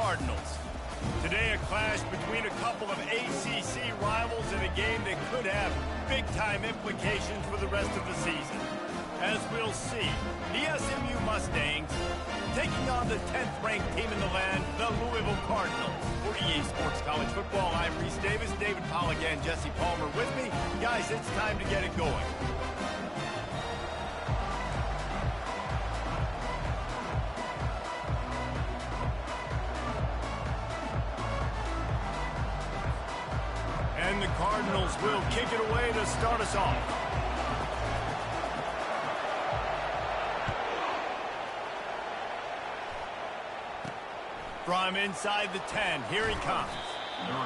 Cardinals. Today, a clash between a couple of ACC rivals in a game that could have big-time implications for the rest of the season. As we'll see, the SMU Mustangs taking on the 10th-ranked team in the land, the Louisville Cardinals. For EA Sports College Football, I'm Reese Davis, David Pollack, and Jesse Palmer with me. Guys, it's time to get it going. And the Cardinals will kick it away to start us off. From inside the 10, here he comes.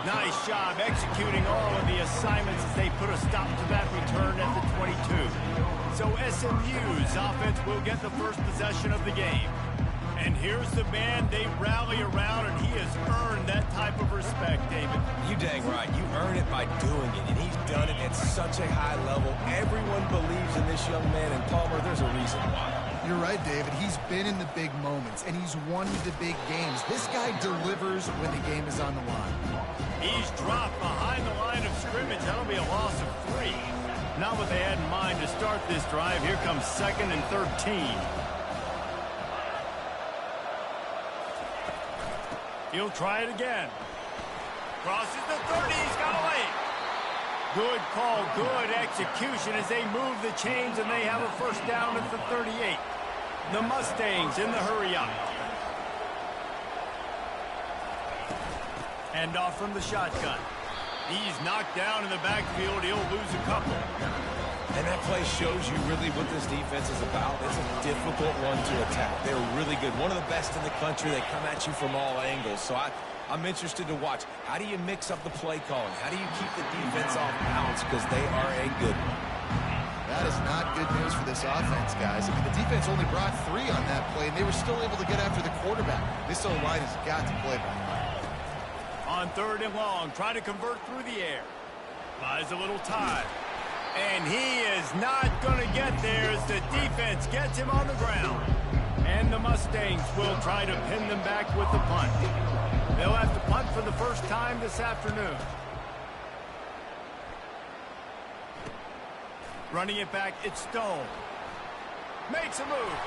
Nice job executing all of the assignments as they put a stop to that return at the 22. So SMU's offense will get the first possession of the game. And here's the man they rally around, and he has earned that type of respect, David. You dang right. You earn it by doing it, and he's done it at such a high level. Everyone believes in this young man, and Palmer, there's a reason why. You're right, David. He's been in the big moments, and he's won the big games. This guy delivers when the game is on the line. He's dropped behind the line of scrimmage. That'll be a loss of 3. Not what they had in mind to start this drive. Here comes 2nd and 13. He'll try it again. Crosses the 30. He's got away. Good call, good execution as they move the chains, and they have a first down at the 38. The Mustangs in the hurry up. Hand off from the shotgun. He's knocked down in the backfield. He'll lose a couple. And that play shows you really what this defense is about. It's a difficult one to attack. They're really good. One of the best in the country. They come at you from all angles. So I'm interested to watch. How do you mix up the play calling? How do you keep the defense off balance? Because they are a good one. That is not good news for this offense, guys. I mean, the defense only brought 3 on that play, and they were still able to get after the quarterback. This O-line has got to play better. On 3rd and long, trying to convert through the air. Buys a little time. And he is not going to get there as the defense gets him on the ground. And the Mustangs will try to pin them back with the punt. They'll have to punt for the first time this afternoon. Running it back, it's Stone. Makes a move.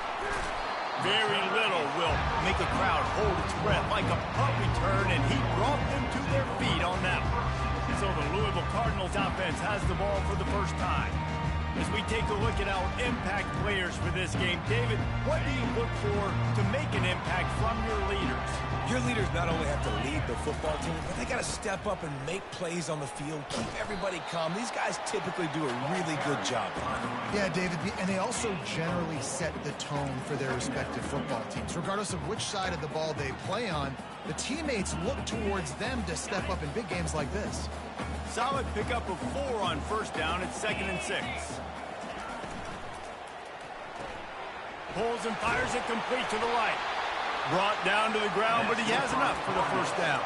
Very little will make a crowd hold its breath like a punt return, and he brought them to their feet on that one. So the Louisville Cardinals offense has the ball for the first time. As we take a look at our impact players for this game, David, what do you look for to make an impact from your leaders? Your leaders not only have to lead the football team, but they got to step up and make plays on the field, keep everybody calm. These guys typically do a really good job. Yeah, David, and they also generally set the tone for their respective football teams. Regardless of which side of the ball they play on, the teammates look towards them to step up in big games like this. Solid pickup of 4 on first down. It's 2nd and 6. Pulls and fires it complete to the right. Brought down to the ground, but he has enough for the first down.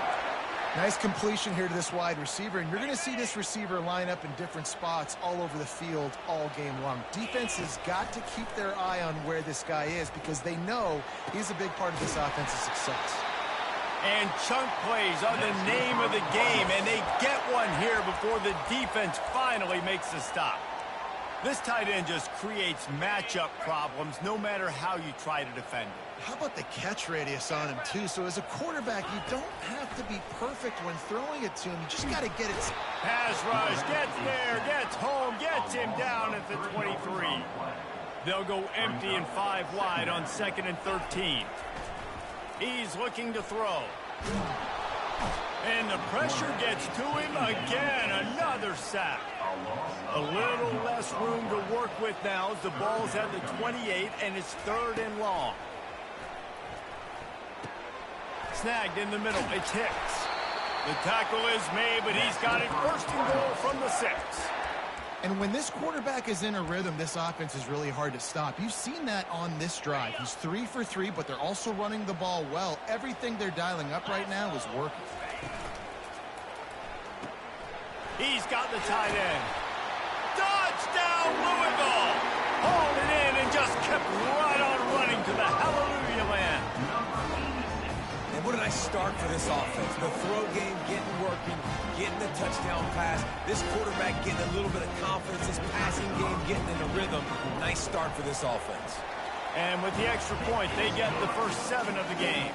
Nice completion here to this wide receiver, and you're going to see this receiver line up in different spots all over the field all game long. Defense has got to keep their eye on where this guy is because they know he's a big part of this offense's success. And chunk plays are the name of the game, and they get one here before the defense finally makes the stop. This tight end just creates matchup problems no matter how you try to defend it. How about the catch radius on him, too? So as a quarterback, you don't have to be perfect when throwing it to him. You just got to get it. Pass rush, gets there, gets home, gets him down at the 23. They'll go empty and 5 wide on 2nd and 13. He's looking to throw. And the pressure gets to him again. Another sack. A little less room to work with now as the ball's at the 28 and it's 3rd and long. Snagged in the middle. It's Hicks. The tackle is made, but he's got it 1st and goal from the 6. And when this quarterback is in a rhythm, this offense is really hard to stop. You've seen that on this drive. He's 3 for 3, but they're also running the ball well. Everything they're dialing up right now is working. He's got the tight end. Touchdown, Louisville! Hauled it in and just kept right on running to the hallelujah land. what a nice start for this offense. The throw game getting working, getting the touchdown pass. This quarterback getting a little bit of confidence. This passing game getting in a rhythm. Nice start for this offense. And with the extra point, they get the first 7 of the game.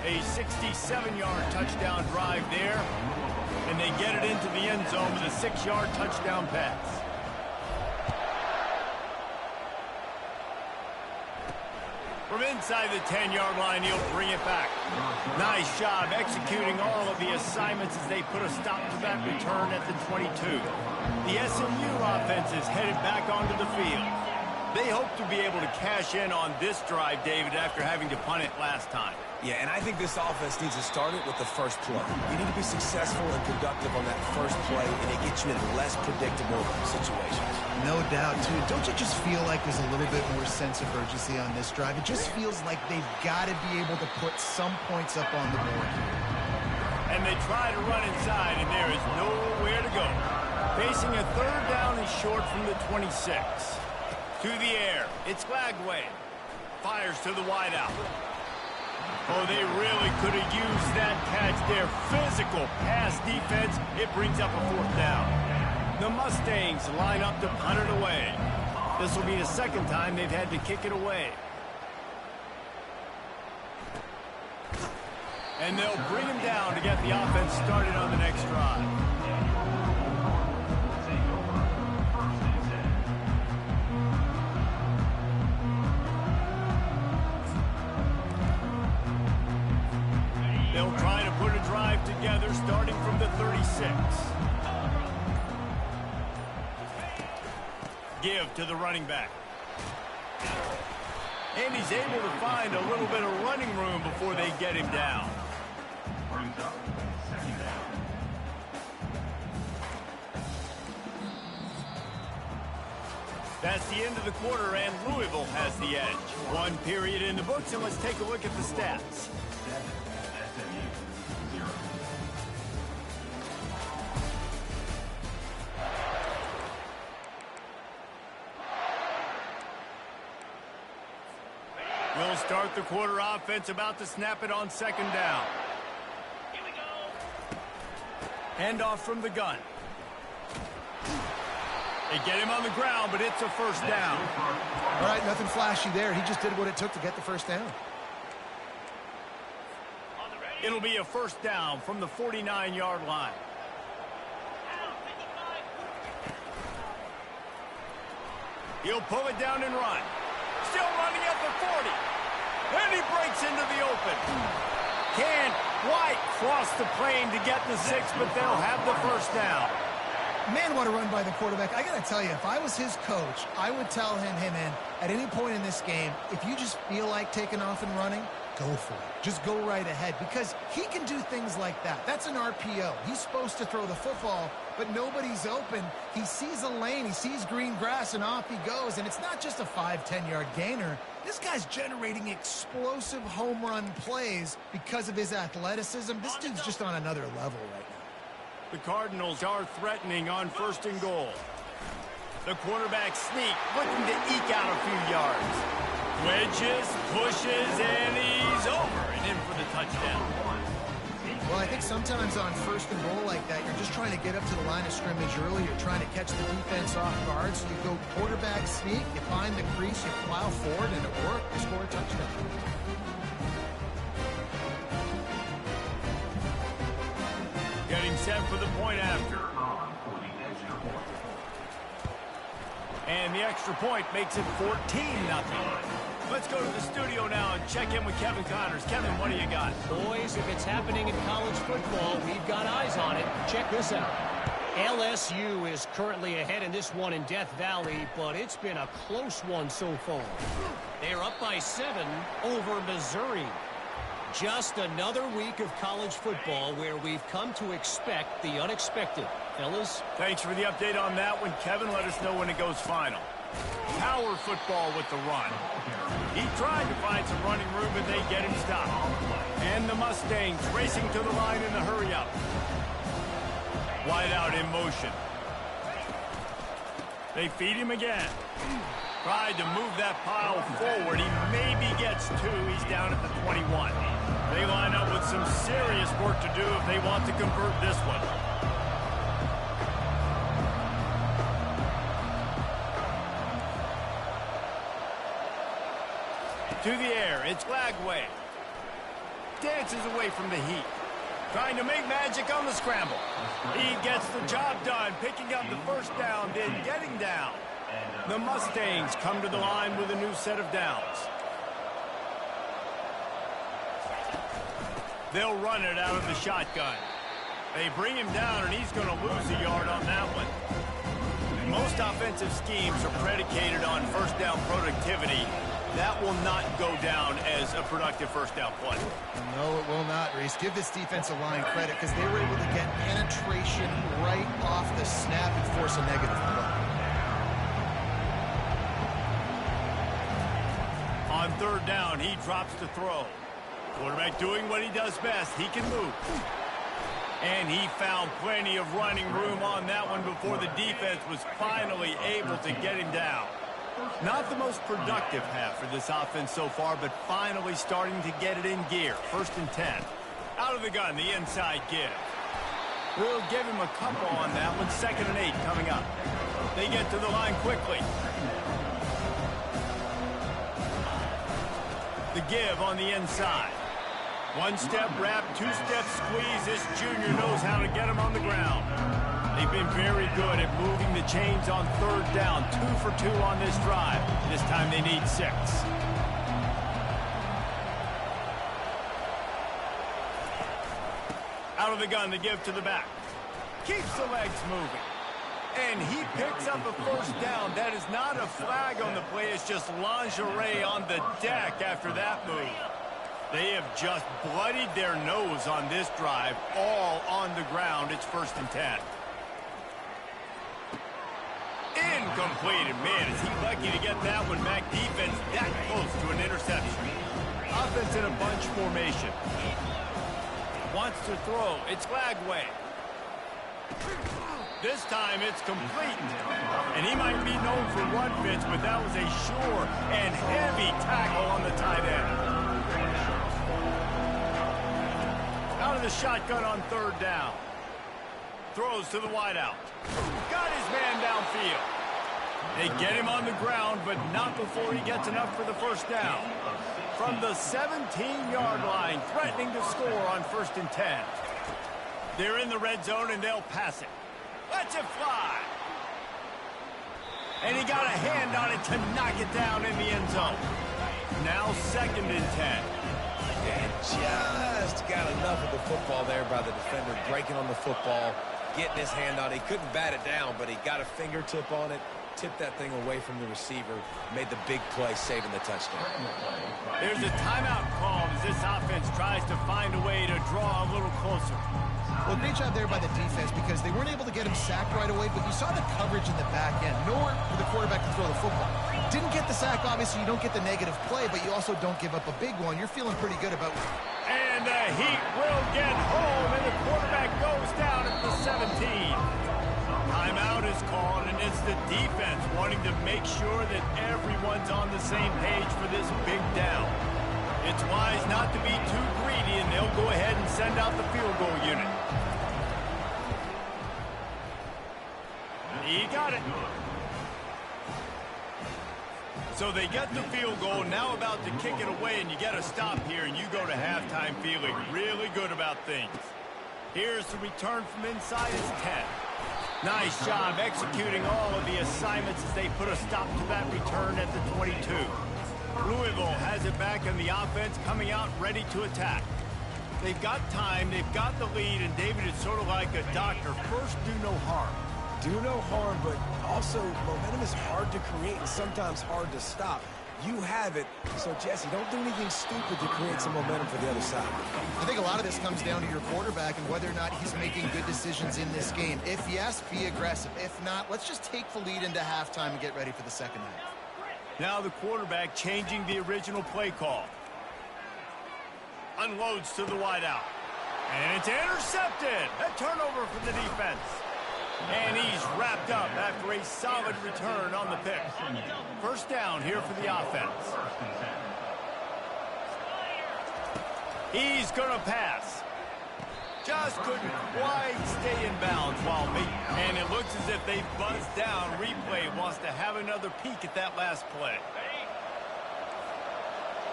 A 67-yard touchdown drive there. And they get it into the end zone with a 6-yard touchdown pass. From inside the 10-yard line, he'll bring it back. Nice job executing all of the assignments as they put a stop to that return at the 22. The SMU offense is headed back onto the field. They hope to be able to cash in on this drive, David, after having to punt it last time. Yeah, and I think this offense needs to start it with the first play. You need to be successful and productive on that first play, and it gets you in less predictable situations. No doubt, too. Don't you just feel like there's a little bit more sense of urgency on this drive? It just feels like they've got to be able to put some points up on the board. And they try to run inside, and there is nowhere to go. Facing a 3rd down and short from the 26. To the air, it's Glagway. Fires to the wideout. Oh, they really could have used that catch there. Physical pass defense. It brings up a 4th down. The Mustangs line up to punt it away. This will be the 2nd time they've had to kick it away. And they'll bring him down to get the offense started on the next drive. They'll try to put a drive together starting from the 36. Give to the running back. And he's able to find a little bit of running room before they get him down. That's the end of the quarter, and Louisville has the edge. 1 period in the books, and let's take a look at the stats. We'll start the quarter offense, about to snap it on 2nd down. Here we go. Handoff from the gun. They get him on the ground, but it's a 1st down. All right, nothing flashy there. He just did what it took to get the 1st down. It'll be a 1st down from the 49-yard line. He'll pull it down and run. Still running at the 40. And he breaks into the open. Can't quite cross the plane to get the 6, but they'll have the 1st down. Man, what a run by the quarterback. I got to tell you, if I was his coach, I would tell him, hey, man, at any point in this game, if you just feel like taking off and running, go for it. Just go right ahead, because he can do things like that. That's an RPO. He's supposed to throw the football, but nobody's open. He sees a lane, he sees green grass, and off he goes. And it's not just a 5-10-yard gainer. This guy's generating explosive home run plays because of his athleticism. This dude's just on another level right now. The Cardinals are threatening on 1st and goal. The quarterback sneak, looking to eke out a few yards. Wedges, pushes, and he's over and in for the touchdown. Well, I think sometimes on 1st and goal like that, you're just trying to get up to the line of scrimmage early. You're trying to catch the defense off guard. So you go quarterback sneak, you find the crease, you plow forward, and it worked. You score a touchdown. Getting set for the point after. And the extra point makes it 14-0. Let's go to the studio now and check in with Kevin Connors. Kevin, what do you got? Boys, if it's happening in college football, we've got eyes on it. Check this out. LSU is currently ahead in this one in Death Valley, but it's been a close one so far. They're up by 7 over Missouri. Just another week of college football where we've come to expect the unexpected. Fellas? Thanks for the update on that one, Kevin. Let us know when it goes final. Power football with the run. He tried to find some running room, but they get him stopped. And the Mustangs racing to the line in the hurry-up. Wide out in motion. They feed him again. Tried to move that pile forward. He maybe gets 2. He's down at the 21. They line up with some serious work to do if they want to convert this one. To the air, it's Lagway. Dances away from the heat. Trying to make magic on the scramble. He gets the job done, picking up the first down, then getting down. The Mustangs come to the line with a new set of downs. They'll run it out of the shotgun. They bring him down, and he's going to lose a yard on that one. Most offensive schemes are predicated on first down productivity. That will not go down as a productive first down play. No, it will not, Reese. Give this defensive line credit because they were able to get penetration right off the snap and force a negative play. On third down, he drops to throw. Quarterback doing what he does best. He can move. And he found plenty of running room on that one before the defense was finally able to get him down. Not the most productive half for this offense so far, but finally starting to get it in gear. 1st and 10. Out of the gun, the inside give. We'll give him a couple on that one. 2nd and 8 coming up. They get to the line quickly. The give on the inside. 1-step wrap, 2-step squeeze. This junior knows how to get him on the ground. They've been very good at moving the chains on third down. 2 for 2 on this drive. This time they need 6. Out of the gun, the give to the back. Keeps the legs moving. And he picks up a first down. That is not a flag on the play. It's just lingerie on the deck after that move. They have just bloodied their nose on this drive, all on the ground. It's 1st and 10. Incomplete. And man, is he lucky to get that one back. Defense that close to an interception. Offense in a bunch formation. Wants to throw. It's Lagway. This time it's complete. And he might be known for run fits, but that was a sure and heavy tackle on the tight end. Out of the shotgun on third down. Throws to the wideout. Got his man downfield. They get him on the ground, but not before he gets enough for the first down. From the 17-yard line, threatening to score on 1st and 10. They're in the red zone, and they'll pass it. Lets it fly. And he got a hand on it to knock it down in the end zone. Now 2nd and 10. And just got enough of the football there by the defender, breaking on the football, getting his hand on it. He couldn't bat it down, but he got a fingertip on it, tipped that thing away from the receiver, made the big play, saving the touchdown. There's a timeout called as this offense tries to find a way to draw a little closer. Well, great job there by the defense because they weren't able to get him sacked right away, but you saw the coverage in the back end. Nowhere for the quarterback to throw the football. Didn't get the sack, obviously. You don't get the negative play, but you also don't give up a big one. You're feeling pretty good about it. And the Heat will get home, and the quarterback goes down at the 17. Timeout is called, and it's the defense wanting to make sure that everyone's on the same page for this big down. It's wise not to be too greedy, and they'll go ahead and send out the field goal unit. He got it. So they get the field goal, now about to kick it away, and you get a stop here, and you go to halftime feeling really good about things. Here's the return from inside his 10. Nice job executing all of the assignments as they put a stop to that return at the 22. Louisville has it back in the offense, coming out ready to attack. They've got time, they've got the lead, and David is sort of like a doctor. First, do no harm. Do no harm, but also momentum is hard to create and sometimes hard to stop. You have it, so Jesse, don't do anything stupid to create some momentum for the other side. I think a lot of this comes down to your quarterback and whether or not he's making good decisions in this game. If yes, be aggressive. If not, let's just take the lead into halftime and get ready for the second half. Now the quarterback changing the original play call. Unloads to the wideout. And it's intercepted. A turnover for the defense. And he's wrapped up after a solid return on the pick. First down here for the offense. He's going to pass. Just couldn't quite stay in bounds while making. And it looks as if they buzzed down. Replay wants to have another peek at that last play.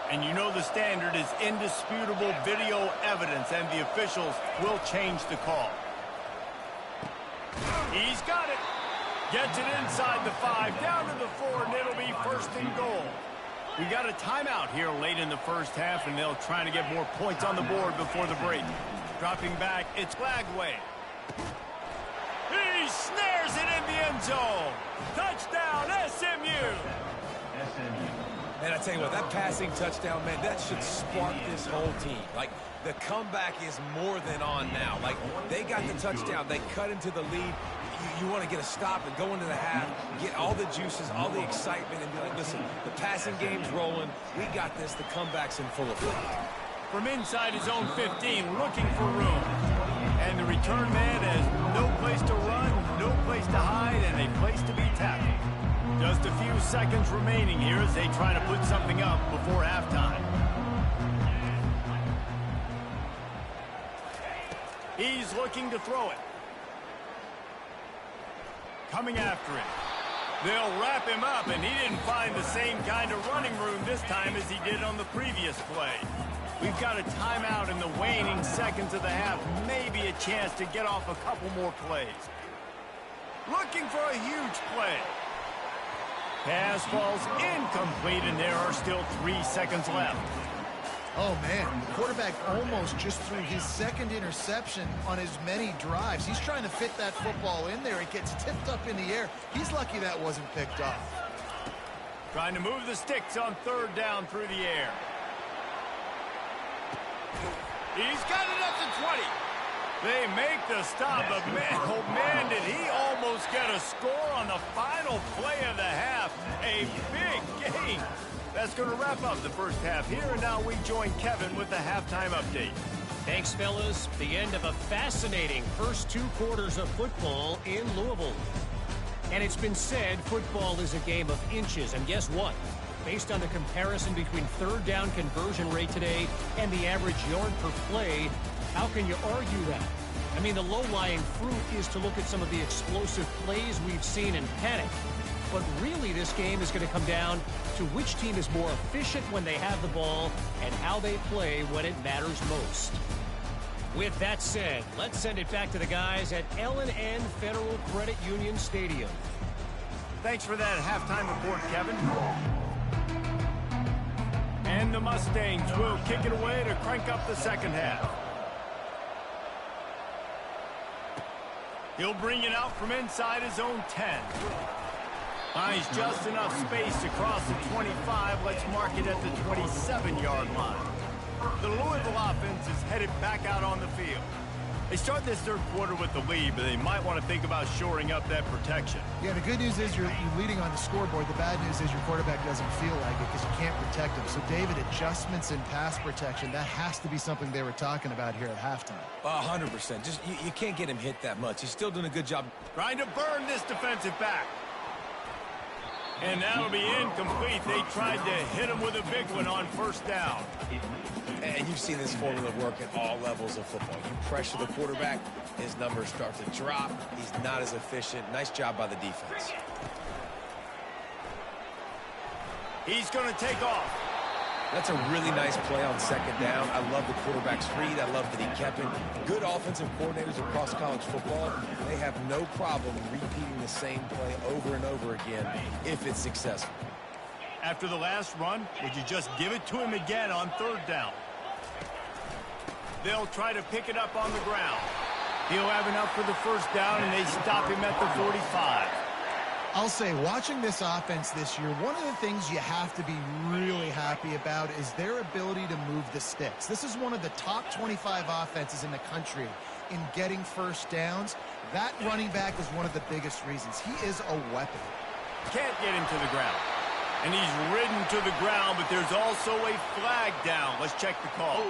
And you know the standard is indisputable video evidence, and the officials will change the call. He's got it. Gets it inside the 5, down to the 4, and it'll be first and goal. We got a timeout here late in the first half, and they'll try to get more points on the board before the break. Dropping back, it's Lagway. He snares it in the end zone. Touchdown, SMU. And I tell you what, that passing touchdown, man, that should spark this whole team. Like, the comeback is more than on now. Like, they got the touchdown. They cut into the lead. You want to get a stop and go into the half, get all the juices, all the excitement, and be like, listen, the passing game's rolling. We got this. The comeback's in full effect. From inside his own 15, looking for room. And the return man has no place to run, no place to hide, and a place to be tackled. Just a few seconds remaining here as they try to put something up before halftime. He's looking to throw it. Coming after it. They'll wrap him up, and he didn't find the same kind of running room this time as he did on the previous play. We've got a timeout in the waning seconds of the half. Maybe a chance to get off a couple more plays. Looking for a huge play. Pass falls incomplete, and there are still 3 seconds left. Oh, man, the quarterback almost just threw his second interception on as many drives. He's trying to fit that football in there. It gets tipped up in the air. He's lucky that wasn't picked off. Trying to move the sticks on third down through the air. He's got it up to 20. They make the stop, but man, oh man, did he almost get a score on the final play of the half. A big gain. That's going to wrap up the first half here, and now we join Kevin with the halftime update. Thanks, fellas. The end of a fascinating first 2 quarters of football in Louisville. And it's been said football is a game of inches, and guess what? Based on the comparison between third down conversion rate today and the average yard per play, how can you argue that? I mean, the low-lying fruit is to look at some of the explosive plays we've seen in panic. But really, this game is going to come down to which team is more efficient when they have the ball and how they play when it matters most. With that said, let's send it back to the guys at L&N Federal Credit Union Stadium. Thanks for that halftime report, Kevin. And the Mustangs will kick it away to crank up the second half. He'll bring it out from inside his own 10. Finds just enough space to cross the 25. Let's mark it at the 27-yard line. The Louisville offense is headed back out on the field. They start this third quarter with the lead, but they might want to think about shoring up that protection. Yeah, the good news is you're leading on the scoreboard. The bad news is your quarterback doesn't feel like it because you can't protect him. So, David, adjustments in pass protection, that has to be something they were talking about here at halftime. 100%. Just you can't get him hit that much. He's still doing a good job. Trying to burn this defensive back. And that'll be incomplete. They tried to hit him with a big one on first down. And you've seen this formula work at all levels of football. You pressure the quarterback, his numbers start to drop. He's not as efficient. Nice job by the defense. He's going to take off. That's a really nice play on second down. I love the quarterback's read. I love that he kept it. Good offensive coordinators across college football, they have no problem repeating the same play over and over again if it's successful. After the last run, would you just give it to him again on third down? They'll try to pick it up on the ground. He'll have enough for the first down, and they stop him at the 45. I'll say, watching this offense this year, one of the things you have to be really happy about is their ability to move the sticks. This is one of the top 25 offenses in the country in getting first downs. That running back is one of the biggest reasons. He is a weapon. Can't get him to the ground. And he's ridden to the ground, but there's also a flag down. Let's check the call.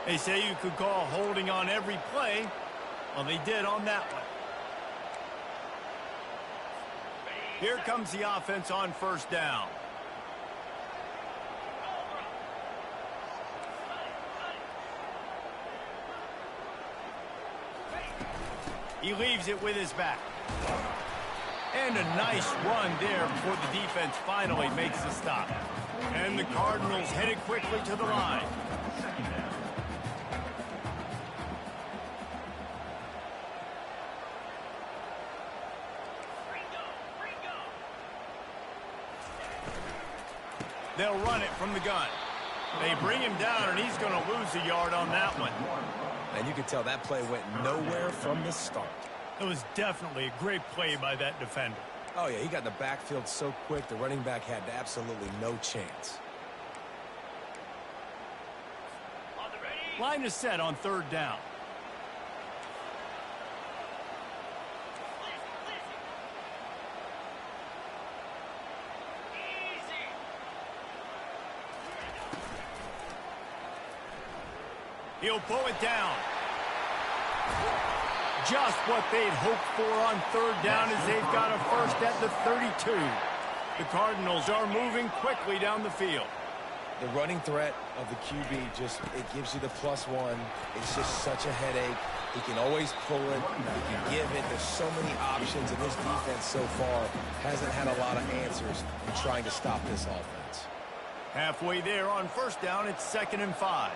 They say you could call holding on every play. Well, they did on that one. Here comes the offense on first down. He leaves it with his back. And a nice run there before the defense finally makes the stop. And the Cardinals headed quickly to the line. They'll run it from the gun. They bring him down, and he's going to lose a yard on that one. And you can tell that play went nowhere from the start. It was definitely a great play by that defender. Oh, yeah, he got in the backfield so quick, the running back had absolutely no chance. Line is set on third down. He'll pull it down. Just what they'd hoped for on third down as they've got a first at the 32. The Cardinals are moving quickly down the field. The running threat of the QB it gives you the +1. It's just such a headache. He can always pull it. He can give it. There's so many options, and this defense so far hasn't had a lot of answers in trying to stop this offense. Halfway there on first down, it's 2nd and 5.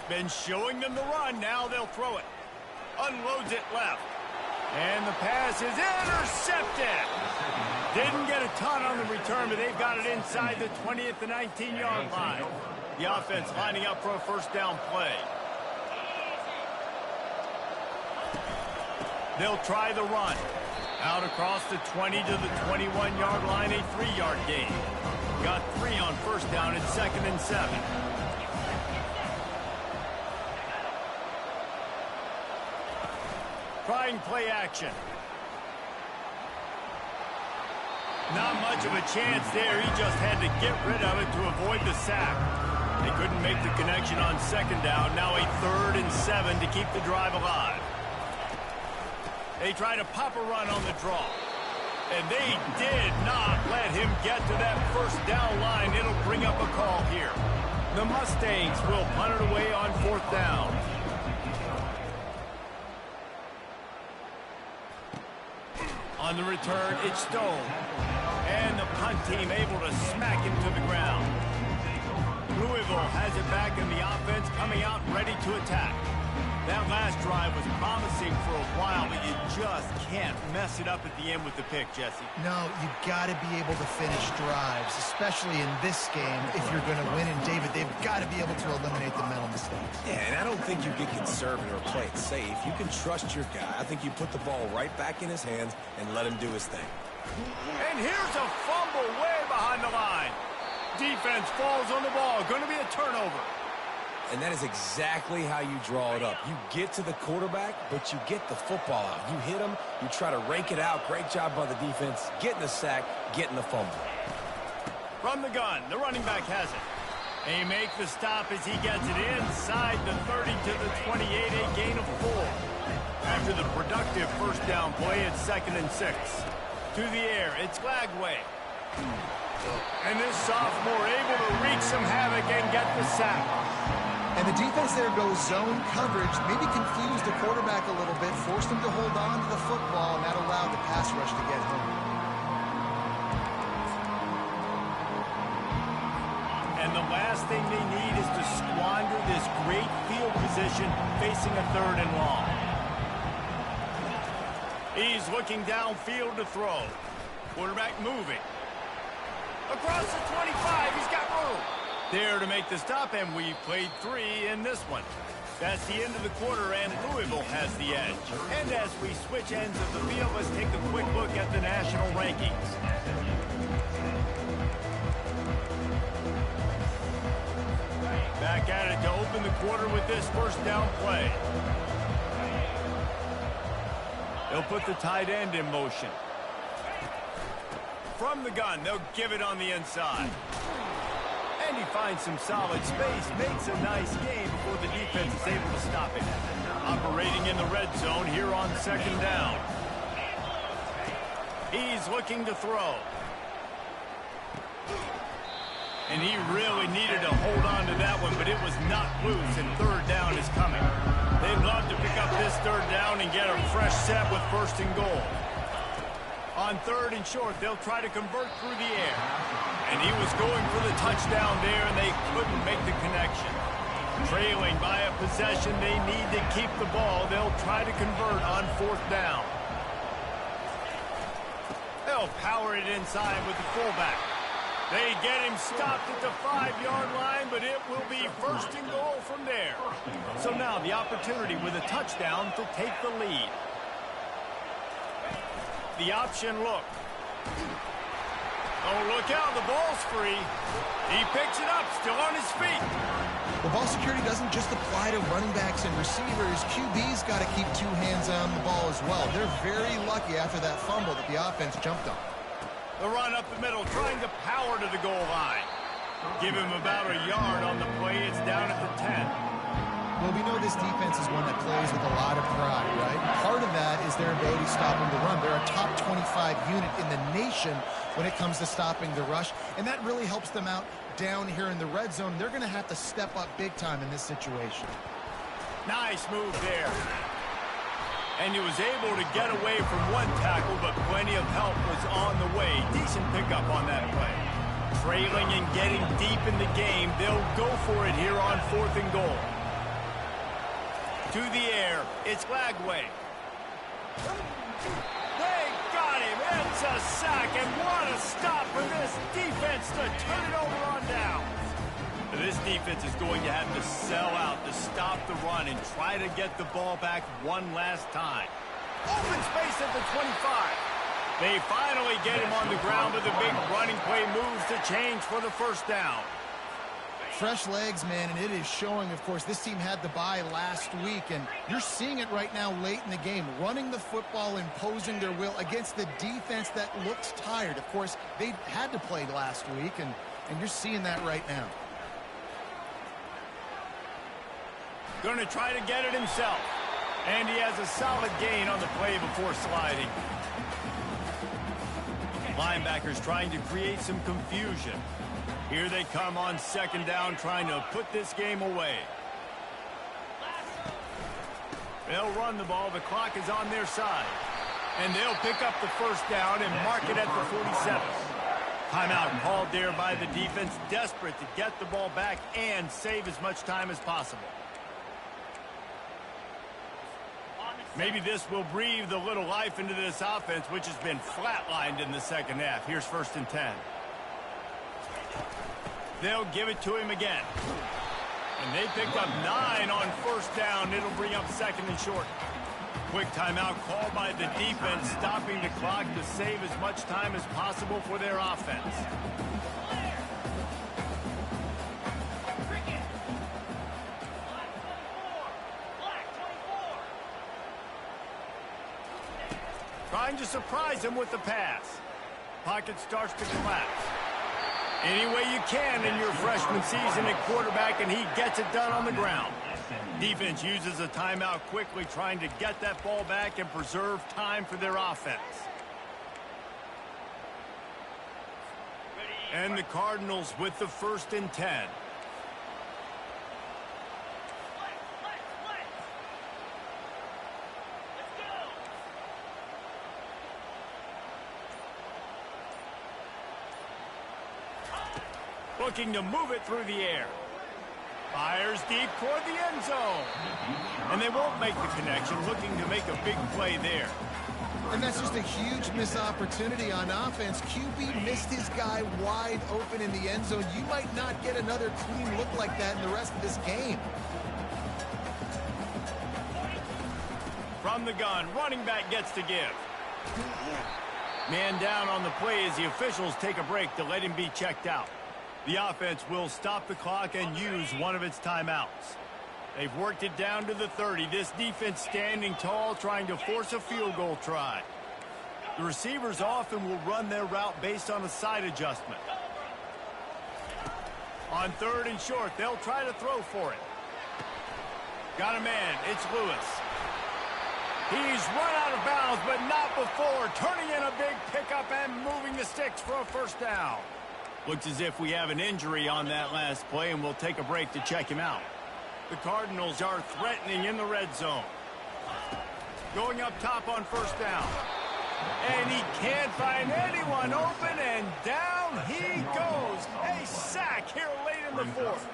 Been showing them the run. Now they'll throw it. Unloads it left. And the pass is intercepted. Didn't get a ton on the return, but they've got it inside the 20 at the 19-yard line. The offense lining up for a first down play. They'll try the run. Out across the 20 to the 21-yard line, a 3-yard gain. Got 3 on first down at 2nd and 7. Trying play action. Not much of a chance there. He just had to get rid of it to avoid the sack. They couldn't make the connection on second down. Now a 3rd and 7 to keep the drive alive. They try to pop a run on the draw. And they did not let him get to that first down line. It'll bring up a call here. The Mustangs will punt it away on 4th down. On the return, it's Stone. And the punt team able to smack him to the ground. Louisville has it back in the offense, coming out ready to attack. That last drive was promising for a while, but you just can't mess it up at the end with the pick, Jesse. No, you've got to be able to finish drives, especially in this game. If you're going to win, and David, they've got to be able to eliminate the mental mistakes. Yeah, and I don't think you get conservative or play it safe. You can trust your guy. I think you put the ball right back in his hands and let him do his thing. And here's a fumble way behind the line. Defense falls on the ball. Going to be a turnover. And that is exactly how you draw it up. You get to the quarterback, but you get the football out. You hit him, you try to rake it out. Great job by the defense, getting the sack, getting the fumble. From the gun, the running back has it. They make the stop as he gets it inside the 30 to the 28, a gain of 4. After the productive first down play, it's 2nd and 6. To the air, it's Glagway. And this sophomore able to wreak some havoc and get the sack. And the defense there goes zone coverage, maybe confused the quarterback a little bit, forced him to hold on to the football, and that allowed the pass rush to get home. And the last thing they need is to squander this great field position facing a 3rd and long. He's looking downfield to throw. Quarterback moving. Across the 25, he's got room. There to make the stop, and we've played 3 in this one. That's the end of the quarter, and Louisville has the edge. And as we switch ends of the field, let's take a quick look at the national rankings. Back at it to open the quarter with this first down play. They'll put the tight end in motion. From the gun, they'll give it on the inside. And he finds some solid space, makes a nice game before the defense is able to stop it. Operating in the red zone here on 2nd down. He's looking to throw. And he really needed to hold on to that one, but it was not loose, and third down is coming. They'd love to pick up this third down and get a fresh set with first and goal. On third and short, they'll try to convert through the air. And he was going for the touchdown there, and they couldn't make the connection. Trailing by a possession, they need to keep the ball. They'll try to convert on fourth down. They'll power it inside with the fullback. They get him stopped at the 5-yard line, but it will be first and goal from there. So now the opportunity with a touchdown to take the lead. The option look. Oh, look out, the ball's free. He picks it up, still on his feet. The ball security doesn't just apply to running backs and receivers. QB's got to keep two hands on the ball as well. They're very lucky after that fumble that the offense jumped on. The run up the middle, trying to power to the goal line. Give him about a yard on the play. It's down at the 10. Well, we know this defense is one that plays with a lot of pride, right? Part of that is their ability to stop the run. They're a top 25 unit in the nation when it comes to stopping the rush, and that really helps them out down here in the red zone. They're going to have to step up big time in this situation. Nice move there. And he was able to get away from one tackle, but plenty of help was on the way. Decent pickup on that play. Trailing and getting deep in the game, they'll go for it here on fourth and goal. To the air, it's Lagway. They got him. It's a sack, and what a stop for this defense to turn it over on down. This defense is going to have to sell out to stop the run and try to get the ball back one last time. Open space at the 25. They finally get him on the ground, but the big running play moves to change for the first down. Fresh legs, man, and it is showing, of course. This team had the bye last week, and you're seeing it right now late in the game. Running the football, imposing their will against the defense that looks tired. Of course, they had to play last week, and you're seeing that right now. Going to try to get it himself. And he has a solid gain on the play before sliding. Linebackers trying to create some confusion. Here they come on second down, trying to put this game away. They'll run the ball. The clock is on their side. And they'll pick up the first down and mark it at the 47. Timeout called there by the defense, desperate to get the ball back and save as much time as possible. Maybe this will breathe a little life into this offense, which has been flatlined in the second half. Here's first and 10. They'll give it to him again. And they picked up 9 on first down. It'll bring up second and short. Quick timeout called by the defense, stopping the clock to save as much time as possible for their offense. Trying to surprise him with the pass. Pocket starts to collapse. Any way you can in your freshman season at quarterback, and he gets it done on the ground. Defense uses a timeout quickly, trying to get that ball back and preserve time for their offense. And the Cardinals with the first and 10. Looking to move it through the air. Fires deep toward the end zone. And they won't make the connection, looking to make a big play there. And that's just a huge missed opportunity on offense. QB missed his guy wide open in the end zone. You might not get another clean look like that in the rest of this game. From the gun, running back gets to give. Man down on the play as the officials take a break to let him be checked out. The offense will stop the clock and use one of its timeouts. They've worked it down to the 30. This defense standing tall, trying to force a field goal try. The receivers often will run their route based on a side adjustment. On third and short, they'll try to throw for it. Got a man. It's Lewis. He's run out of bounds, but not before. Turning in a big pickup and moving the sticks for a first down. Looks as if we have an injury on that last play, and we'll take a break to check him out. The Cardinals are threatening in the red zone. Going up top on first down. And he can't find anyone open, and down he goes. A sack here late in the fourth.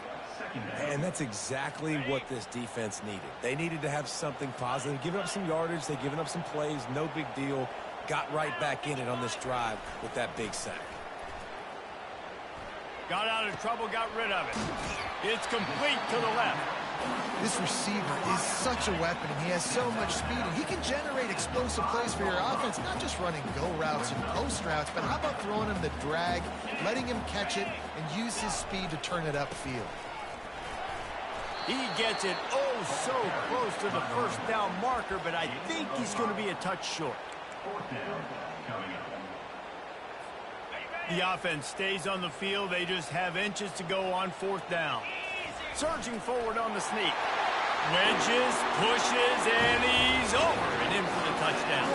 And that's exactly what this defense needed. They needed to have something positive. Giving up some yardage, they've given up some plays, no big deal. Got right back in it on this drive with that big sack. Got out of trouble, got rid of it. It's complete to the left. This receiver is such a weapon, and he has so much speed, and he can generate explosive plays for your offense, not just running go routes and post routes, but how about throwing him the drag, letting him catch it, and use his speed to turn it upfield. He gets it oh so close to the first down marker, but I think he's going to be a touch short. The offense stays on the field. They just have inches to go on fourth down. Surging forward on the sneak. Wedges, pushes, and he's over and in for the touchdown.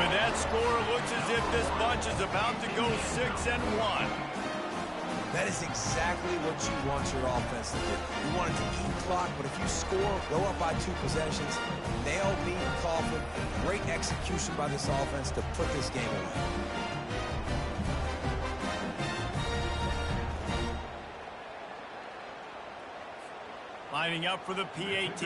With that score, it looks as if this bunch is about to go 6-1. That is exactly what you want your offense to do. You want it to eat clock, but if you score, go up by 2 possessions, nail meet and coffin, great execution by this offense to put this game away. Lining up for the PAT.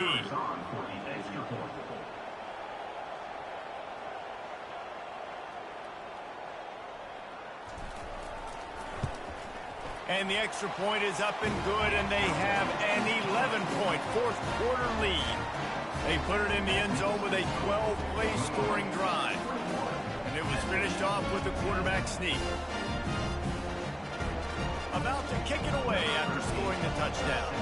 And the extra point is up and good, and they have an 11-point fourth-quarter lead. They put it in the end zone with a 12-play scoring drive. And it was finished off with a quarterback sneak. About to kick it away after scoring the touchdown.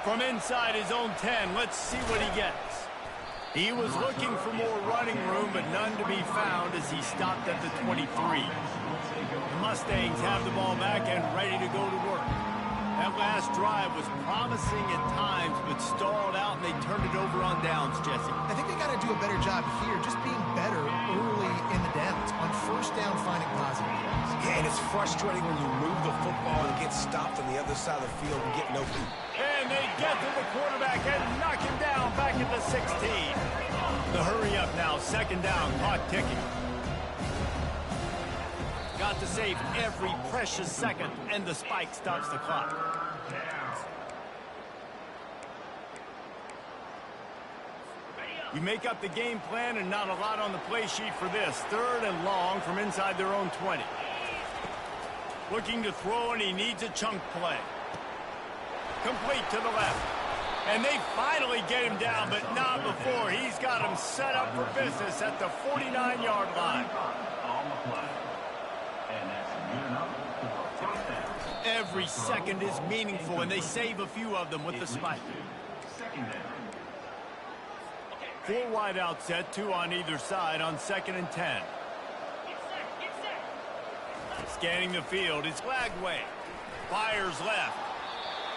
From inside his own 10, let's see what he gets. He was looking for more running room, but none to be found as he stopped at the 23. The Mustangs have the ball back and ready to go to work. That last drive was promising at times, but stalled out, and they turned it over on downs, Jesse. I think they got to do a better job here, just being better early in the downs, on first down finding positive plays. Yeah, and it's frustrating when you move the football and get stopped on the other side of the field and get no beat. And they get to the quarterback and knock him down back at the 16. The hurry up now, second down, clock ticking. Got to save every precious second, and the spike stops the clock. You make up the game plan and not a lot on the play sheet for this. Third and long from inside their own 20. Looking to throw, and he needs a chunk play. Complete to the left. And they finally get him down, but not before. He's got him set up for business at the 49-yard line. Every second is meaningful, and they save a few of them with the spike. 4 wide out set, 2 on either side on 2nd and 10. Scanning the field, it's Lagway. Fires left.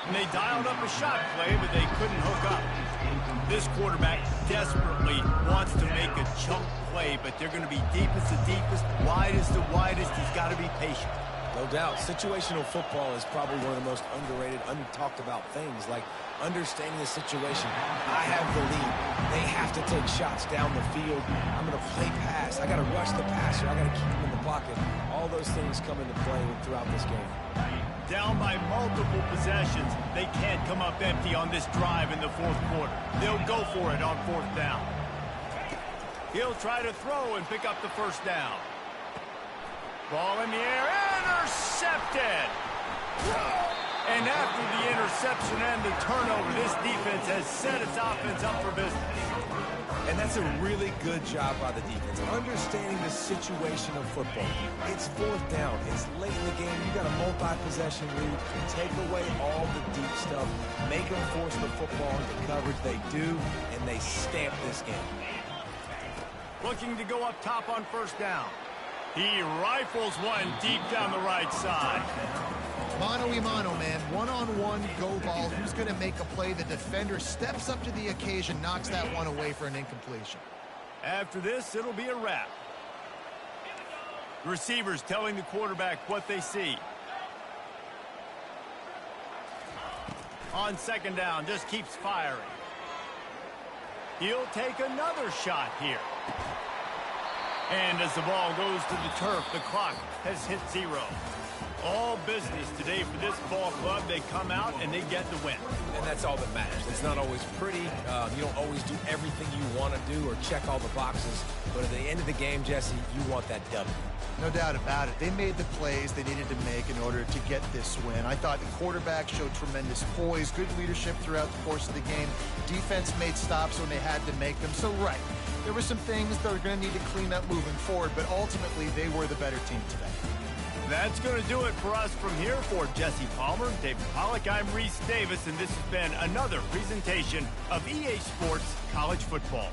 And they dialed up a shot play, but they couldn't hook up. This quarterback desperately wants to make a chunk play, but they're going to be deepest to deepest, widest to widest. He's got to be patient. No doubt. Situational football is probably one of the most underrated, untalked about things, like understanding the situation. I have the lead. They have to take shots down the field. I'm going to play pass. I got to rush the passer. I got to keep him in the pocket. All those things come into play throughout this game. Down by multiple possessions. They can't come up empty on this drive in the fourth quarter. They'll go for it on fourth down. He'll try to throw and pick up the first down. Ball in the air, intercepted! And after the interception and the turnover, this defense has set its offense up for business. And that's a really good job by the defense, understanding the situation of football. It's fourth down. It's late in the game. You got a multi-possession lead. Take away all the deep stuff. Make them force the football into coverage. They do, and they stamp this game. Looking to go up top on first down. He rifles one deep down the right side. Mano-a-mano, man. One-on-one go ball. Who's going to make a play? The defender steps up to the occasion, knocks that one away for an incompletion. After this, it'll be a wrap. The receivers telling the quarterback what they see. On second down, just keeps firing. He'll take another shot here. And as the ball goes to the turf, the clock has hit 0. All business today for this ball club. They come out and they get the win. And that's all that matters. It's not always pretty. You don't always do everything you want to do or check all the boxes. But at the end of the game, Jesse, you want that W. No doubt about it. They made the plays they needed to make in order to get this win. I thought the quarterback showed tremendous poise, good leadership throughout the course of the game. Defense made stops when they had to make them. So, right, there were some things that were going to need to clean up moving forward, but ultimately they were the better team today. That's going to do it for us from here. For Jesse Palmer, David Pollack, I'm Reese Davis, and this has been another presentation of EA Sports College Football.